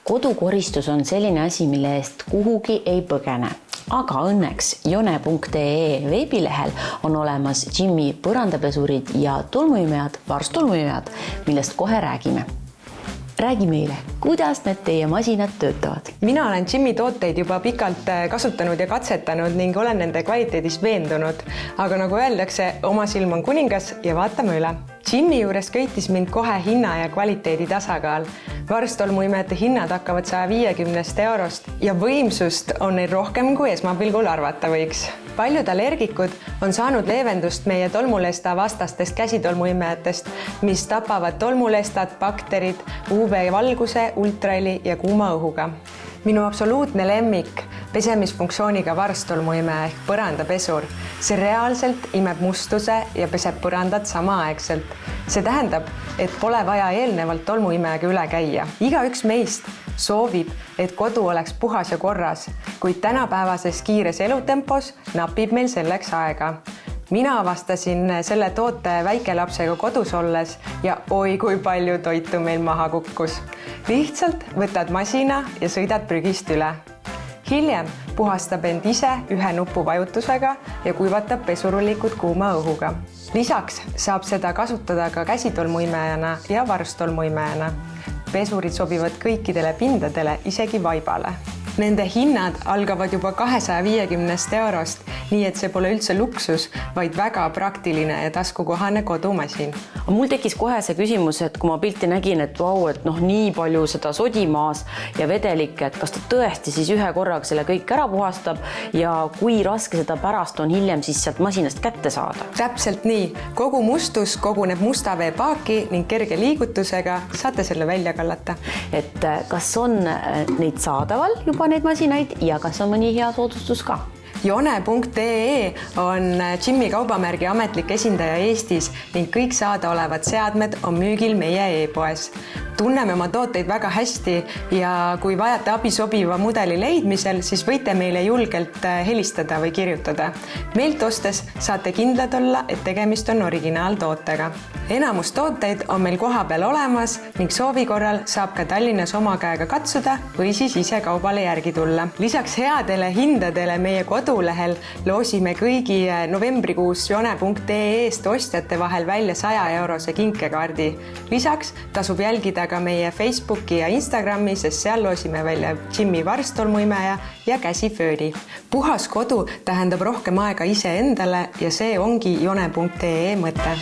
Kodukoristus on selline asi, mille eest kuhugi ei põgene. Aga õnneks jone.ee veebilehel on olemas Jimmy põrandapesurid ja tolmuimejad, varstolmuimejad, millest kohe räägime. Räägi meile, kuidas need teie masinad töötavad? Mina olen Jimmy tooteid juba pikalt kasutanud ja katsetanud ning olen nende kvaliteedis veendunud. Aga nagu öeldakse, oma silm on kuningas ja vaatame üle. Jimmy juures köitis mind kohe hinna ja kvaliteedi tasakaal. Varstolmuimejate hinnad hakkavad 150 eurost ja võimsust on neil rohkem kui esmapilgul arvata võiks. Paljud allergikud on saanud leevendust meie tolmulesta vastastest käsitolmuimejatest, mis tapavad tolmulestad, bakterid, UV-valguse, ultraheli ja kuuma õhuga. Minu absoluutne lemmik pesemisfunktsiooniga varstolmuimeja ehk põrandapesur. See reaalselt imeb mustuse ja peseb põrandat samaaegselt. See tähendab, et pole vaja eelnevalt tolmuimejaga üle käia. Igaüks meist soovib, et kodu oleks puhas ja korras, kuid tänapäevases kiires elutempos napib meil selleks aega. Mina avastasin selle toote väikelapsega kodus olles ja oi kui palju toitu meil maha kukkus. Lihtsalt võtad masina ja sõidad prügist üle. Hiljem puhastab end ise ühe nupu vajutusega ja kuivatab pesurullikud kuuma õhuga. Lisaks saab seda kasutada ka käsitolmuimejana ja varstolmuimejana. Pesurid sobivad kõikidele pindadele, isegi vaibale. Nende hinnad algavad juba 250 eurost, nii et see pole üldse luksus, vaid väga praktiline ja taskukohane kodumasin. Mul tekkis kohe see küsimus, et kui ma pilti nägin, et nii palju seda sodimaas ja vedelikke, et kas ta tõesti siis ühe korraga selle kõik ära puhastab ja kui raske seda pärast on hiljem siis sealt masinast kätte saada? Täpselt nii. Kogu mustus koguneb musta vee paaki ning kerge liigutusega saate selle välja kallata. Et kas on neid saadaval juba neid masinaid ja kas on mõni hea soodustus ka? Jone.ee on Jimmy kaubamärgi ametlik esindaja Eestis ning kõik saadaolevad seadmed on müügil meie e-poes. Tunneme oma tooteid väga hästi ja kui vajate abi sobiva mudeli leidmisel, siis võite meile julgelt helistada või kirjutada. Meilt ostes saate kindlad olla, et tegemist on originaaltootega. Enamus tooteid on meil kohapeal olemas ning soovi korral saab ka Tallinnas oma käega katsuda või siis ise kaubale järgi tulla. Lisaks headele hindadele meie kodulehel loosime kõigi novembrikuus jone.ee-st ostjate vahel välja 100-eurose kinkekaardi. Lisaks tasub jälgida ka meie Facebooki ja Instagrami, sest seal loosime välja Jimmy varstolmuimeja ja käsifööni. Puhas kodu tähendab rohkem aega ise endale ja see ongi jone.ee mõte.